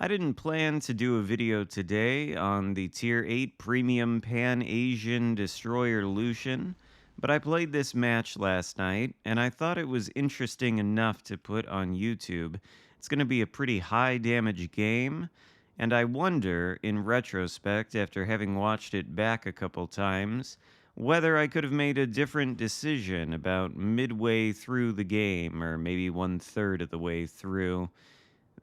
I didn't plan to do a video today on the Tier 8 Premium Pan-Asian Destroyer Lucian, but I played this match last night, and I thought it was interesting enough to put on YouTube. It's going to be a pretty high damage game, and I wonder, in retrospect, after having watched it back a couple times, whether I could have made a different decision about midway through the game, or maybe one third of the way through.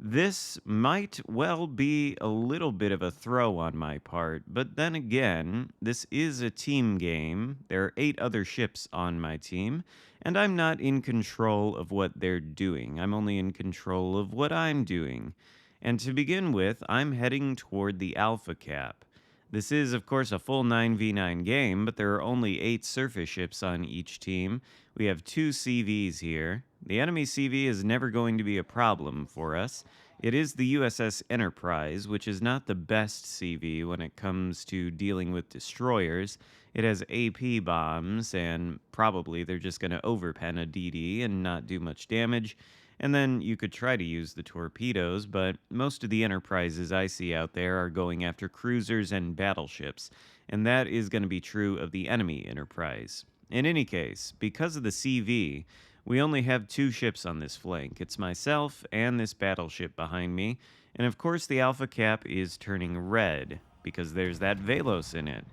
This might well be a little bit of a throw on my part, but then again, this is a team game. There are 8 other ships on my team, and I'm not in control of what they're doing. I'm only in control of what I'm doing. And to begin with, I'm heading toward the Alpha Cap. This is, of course, a full 9v9 game, but there are only 8 surface ships on each team. We have 2 CVs here. The enemy CV is never going to be a problem for us. It is the USS Enterprise, which is not the best CV when it comes to dealing with destroyers. It has AP bombs, and probably they're just going to overpen a DD and not do much damage. And then you could try to use the torpedoes, but most of the enterprises I see out there are going after cruisers and battleships, and that is going to be true of the enemy enterprise. In any case, because of the CV, we only have 2 ships on this flank. It's myself and this battleship behind me, and of course the Alpha Cap is turning red, because there's that Velos in it.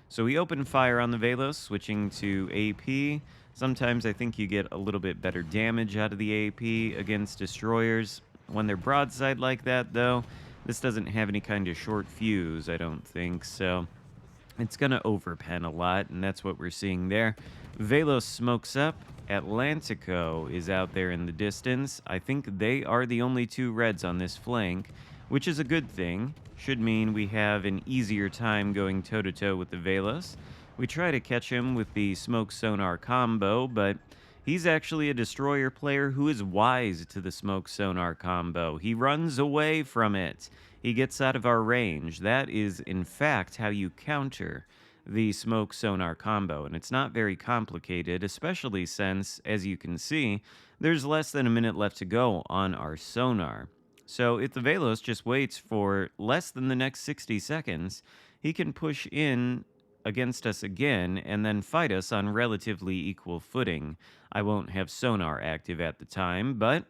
So we open fire on the Velos, switching to AP. Sometimes I think you get a little bit better damage out of the AP against destroyers. When they're broadside like that, though, this doesn't have any kind of short fuse, I don't think, so it's going to overpen a lot, and that's what we're seeing there. Velos smokes up. Atlantico is out there in the distance. I think they are the only 2 reds on this flank, which is a good thing. Should mean we have an easier time going toe-to-toe with the Velos. We try to catch him with the smoke sonar combo, but he's actually a destroyer player who is wise to the smoke sonar combo. He runs away from it. He gets out of our range. That is, in fact, how you counter the smoke sonar combo, and it's not very complicated, especially since, as you can see, there's less than a minute left to go on our sonar. So if the Velos just waits for less than the next 60 seconds, he can push in against us again and then fight us on relatively equal footing. I won't have sonar active at the time, but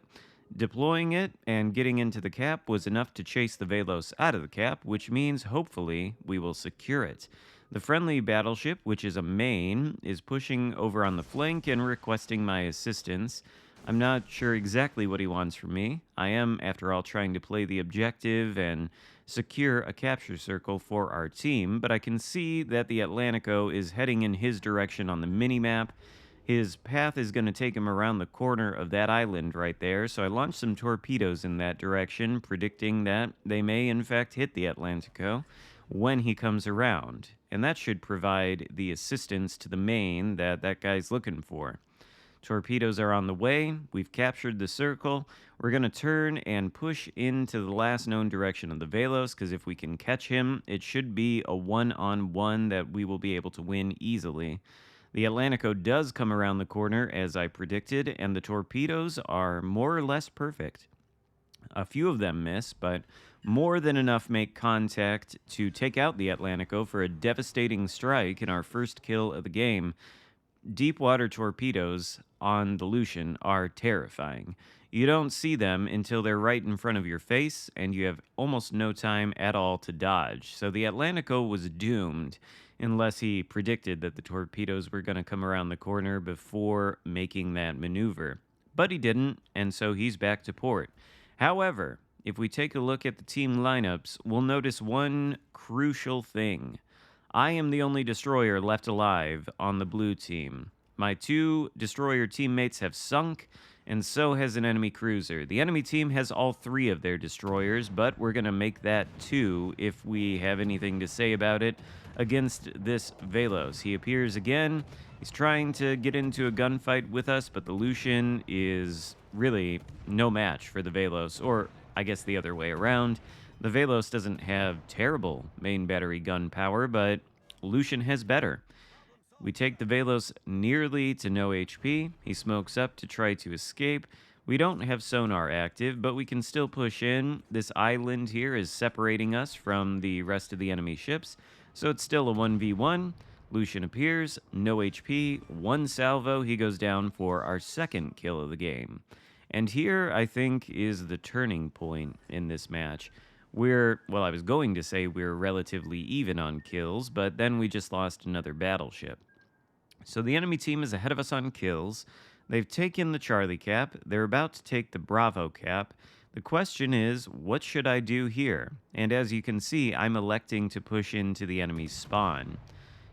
deploying it and getting into the cap was enough to chase the Velos out of the cap, which means hopefully we will secure it. The friendly battleship, which is a main, is pushing over on the flank and requesting my assistance. I'm not sure exactly what he wants from me. I am, after all, trying to play the objective and secure a capture circle for our team, but I can see that the Atlantico is heading in his direction on the minimap. His path is going to take him around the corner of that island right there, so I launched some torpedoes in that direction, predicting that they may in fact hit the Atlantico when he comes around, and that should provide the assistance to the main that that guy's looking for. Torpedoes are on the way. We've captured the circle. We're going to turn and push into the last known direction of the Velos, because if we can catch him, it should be a one-on-one that we will be able to win easily. The Atlantico does come around the corner, as I predicted, and the torpedoes are more or less perfect. A few of them miss, but more than enough make contact to take out the Atlantico for a devastating strike in our first kill of the game. Deep water torpedoes on the Lucian are terrifying. You don't see them until they're right in front of your face, and you have almost no time at all to dodge. So the Atlantico was doomed unless he predicted that the torpedoes were going to come around the corner before making that maneuver. But he didn't, and so he's back to port. However, if we take a look at the team lineups, we'll notice one crucial thing. I am the only destroyer left alive on the blue team. My 2 destroyer teammates have sunk, and so has an enemy cruiser. The enemy team has all 3 of their destroyers, but we're going to make that 2 if we have anything to say about it against this Velos. He appears again. He's trying to get into a gunfight with us, but the Lucian is really no match for the Velos, or I guess the other way around. The Velos doesn't have terrible main battery gun power, but Lucian has better. We take the Velos nearly to no HP. He smokes up to try to escape. We don't have sonar active, but we can still push in. This island here is separating us from the rest of the enemy ships, so it's still a 1v1. Lucian appears, no HP, one salvo, he goes down for our second kill of the game. And here, I think, is the turning point in this match. Well, I was going to say we're relatively even on kills, but then we just lost another battleship. So the enemy team is ahead of us on kills. They've taken the Charlie cap. They're about to take the Bravo cap. The question is, what should I do here? And as you can see, I'm electing to push into the enemy's spawn.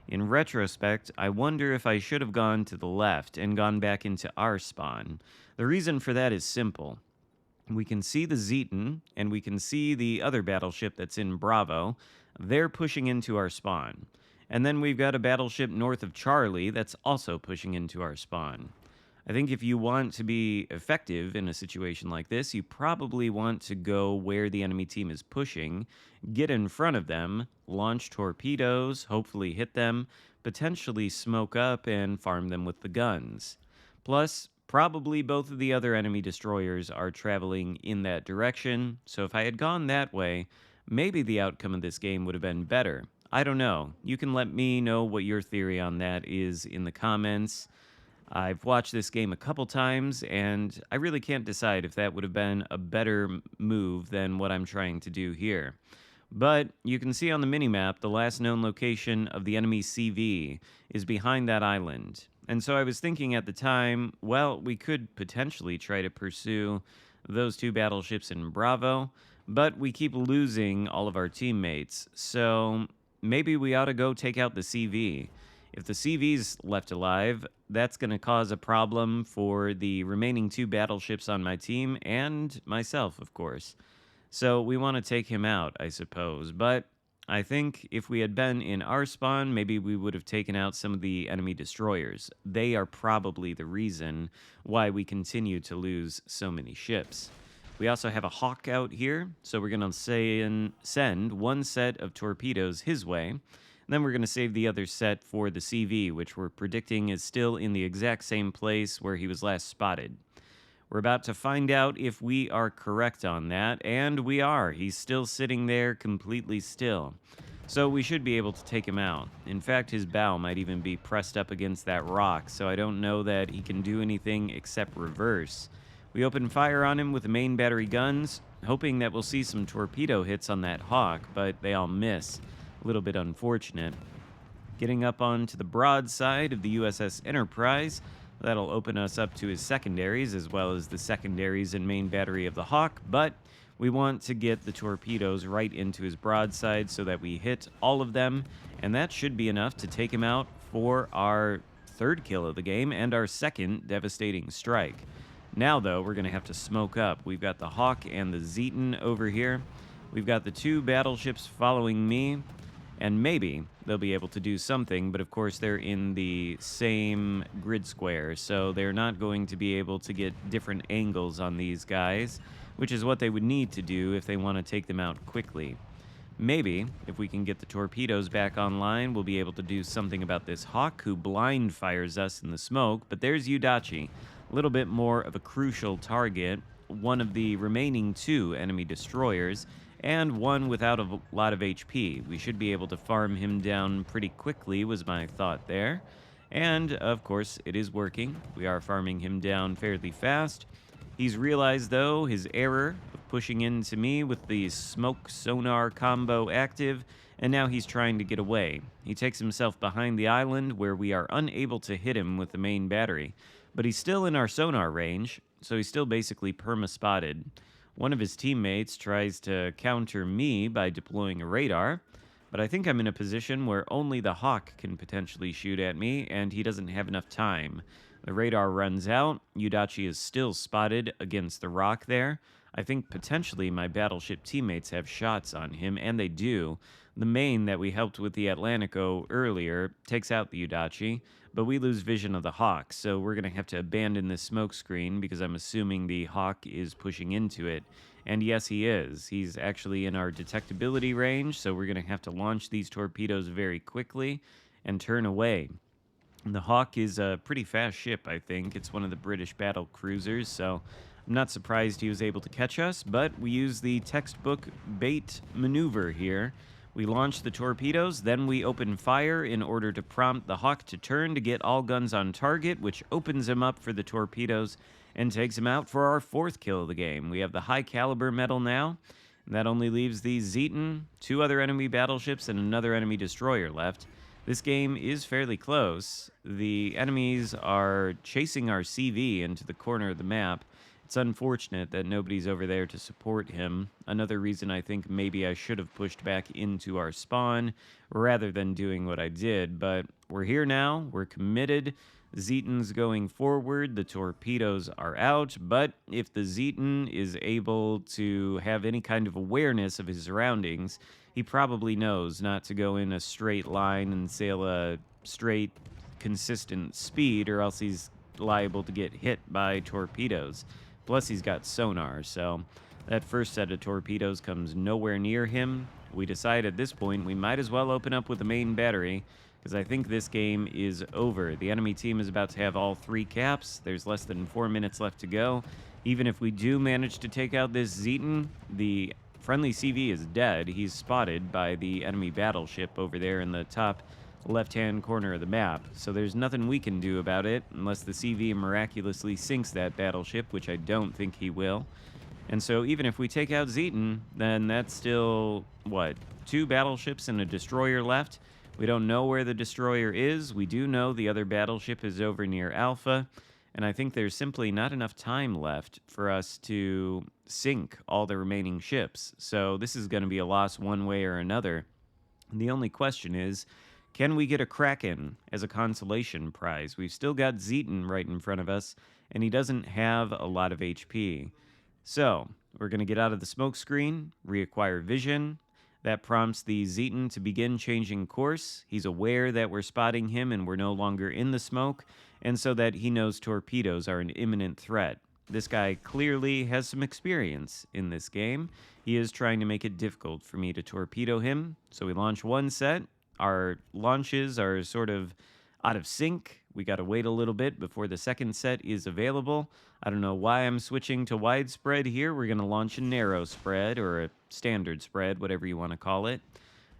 In retrospect, I wonder if I should have gone to the left and gone back into our spawn. The reason for that is simple. We can see the Xarkun, and we can see the other battleship that's in Bravo. They're pushing into our spawn. And then we've got a battleship north of Charlie that's also pushing into our spawn. I think if you want to be effective in a situation like this, you probably want to go where the enemy team is pushing, get in front of them, launch torpedoes, hopefully hit them, potentially smoke up and farm them with the guns. Plus, probably both of the other enemy destroyers are traveling in that direction, so if I had gone that way, maybe the outcome of this game would have been better. I don't know. You can let me know what your theory on that is in the comments. I've watched this game a couple times, and I really can't decide if that would have been a better move than what I'm trying to do here. But you can see on the minimap the last known location of the enemy CV is behind that island. And so I was thinking at the time, well, we could potentially try to pursue those two battleships in Bravo, but we keep losing all of our teammates, so maybe we ought to go take out the CV. If the CV's left alive, that's going to cause a problem for the remaining two battleships on my team and myself, of course. So we want to take him out, I suppose. But I think if we had been in our spawn, maybe we would have taken out some of the enemy destroyers. They are probably the reason why we continue to lose so many ships. We also have a Hawk out here, so we're going to send one set of torpedoes his way. And then we're going to save the other set for the CV, which we're predicting is still in the exact same place where he was last spotted. We're about to find out if we are correct on that, and we are. He's still sitting there completely still. So we should be able to take him out. In fact, his bow might even be pressed up against that rock, so I don't know that he can do anything except reverse. We open fire on him with the main battery guns, hoping that we'll see some torpedo hits on that Hawk, but they all miss. A little bit unfortunate. Getting up onto the broadside of the USS Enterprise, that'll open us up to his secondaries as well as the secondaries and main battery of the Hawk, but we want to get the torpedoes right into his broadside so that we hit all of them, and that should be enough to take him out for our third kill of the game and our second devastating strike. Now, though, we're going to have to smoke up. We've got the Hawk and the Xarkun over here. We've got the two battleships following me, and maybe they'll be able to do something, but of course they're in the same grid square, so they're not going to be able to get different angles on these guys, which is what they would need to do if they want to take them out quickly. Maybe, if we can get the torpedoes back online, we'll be able to do something about this Hawk who blind fires us in the smoke, but there's Udachi, a little bit more of a crucial target, one of the remaining two enemy destroyers, and one without a lot of HP. We should be able to farm him down pretty quickly, was my thought there. And, of course, it is working. We are farming him down fairly fast. He's realized, though, his error of pushing into me with the smoke sonar combo active, and now he's trying to get away. He takes himself behind the island where we are unable to hit him with the main battery. But he's still in our sonar range, so he's still basically perma-spotted. One of his teammates tries to counter me by deploying a radar, but I think I'm in a position where only the Hawk can potentially shoot at me, and he doesn't have enough time. The radar runs out. Udachi is still spotted against the rock there. I think potentially my battleship teammates have shots on him, and they do. The main that we helped with the Atlantico earlier takes out the Udachi, but we lose vision of the Hawk, so we're going to have to abandon this smoke screen because I'm assuming the Hawk is pushing into it. And yes, he is. He's actually in our detectability range, so we're going to have to launch these torpedoes very quickly and turn away. The Hawk is a pretty fast ship, I think. It's one of the British battle cruisers, so I'm not surprised he was able to catch us, but we use the textbook bait maneuver here. We launch the torpedoes, then we open fire in order to prompt the Hawk to turn to get all guns on target, which opens him up for the torpedoes and takes him out for our 4th kill of the game. We have the high caliber medal now, and that only leaves the Xarkun, 2 other enemy battleships, and another enemy destroyer left. This game is fairly close. The enemies are chasing our CV into the corner of the map. It's unfortunate that nobody's over there to support him. Another reason I think maybe I should have pushed back into our spawn rather than doing what I did. But we're here now. We're committed. Xarkun's going forward. The torpedoes are out. But if the Xarkun is able to have any kind of awareness of his surroundings, he probably knows not to go in a straight line and sail a straight, consistent speed, or else he's liable to get hit by torpedoes. Plus, he's got sonar, so that first set of torpedoes comes nowhere near him. We decide at this point we might as well open up with the main battery, because I think this game is over. The enemy team is about to have all 3 caps. There's less than 4 minutes left to go. Even if we do manage to take out this Xarkun, the friendly CV is dead. He's spotted by the enemy battleship over there in the top left-hand corner of the map, so there's nothing we can do about it unless the CV miraculously sinks that battleship, which I don't think he will. And so even if we take out Xarkun, then that's still, what, 2 battleships and a destroyer left? We don't know where the destroyer is. We do know the other battleship is over near Alpha, and I think there's simply not enough time left for us to sink all the remaining ships. So this is going to be a loss one way or another. And the only question is, can we get a Xarkun as a consolation prize? We've still got Xarkun right in front of us, and he doesn't have a lot of HP. So, we're going to get out of the smoke screen, reacquire vision. That prompts the Xarkun to begin changing course. He's aware that we're spotting him and we're no longer in the smoke, and so that he knows torpedoes are an imminent threat. This guy clearly has some experience in this game. He is trying to make it difficult for me to torpedo him, so we launch one set. Our launches are sort of out of sync. We got to wait a little bit before the second set is available. I don't know why I'm switching to widespread here. We're going to launch a narrow spread or a standard spread, whatever you want to call it,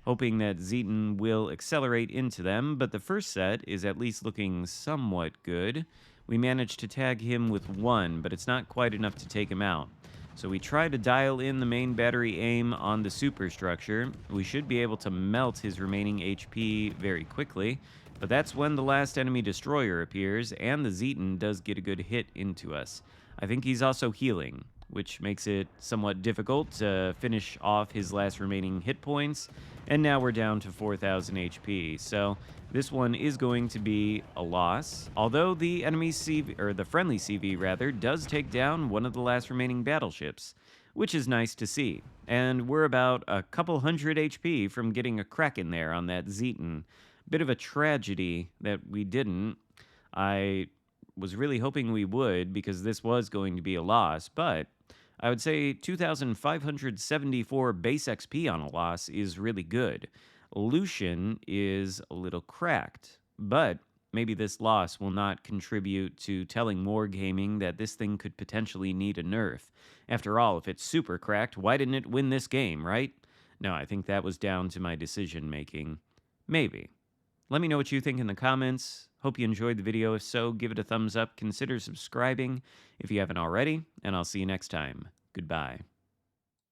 hoping that Xarkun will accelerate into them. But the first set is at least looking somewhat good. We managed to tag him with 1, but it's not quite enough to take him out. So we try to dial in the main battery aim on the superstructure. We should be able to melt his remaining HP very quickly, but that's when the last enemy destroyer appears, and the Xarkun does get a good hit into us. I think he's also healing, which makes it somewhat difficult to finish off his last remaining hit points, and now we're down to 4,000 HP, so this one is going to be a loss, although the enemy CV, or the friendly CV rather, does take down one of the last remaining battleships, which is nice to see. And we're about a couple hundred HP from getting a Xarkun there on that Xarkun. Bit of a tragedy that we didn't. I was really hoping we would, because this was going to be a loss, but I would say 2,574 base XP on a loss is really good. Lucian is a little cracked, but maybe this loss will not contribute to telling Wargaming that this thing could potentially need a nerf. After all, if it's super cracked, why didn't it win this game, right? No, I think that was down to my decision making. Maybe. Let me know what you think in the comments. Hope you enjoyed the video. If so, give it a thumbs up. Consider subscribing if you haven't already, and I'll see you next time. Goodbye.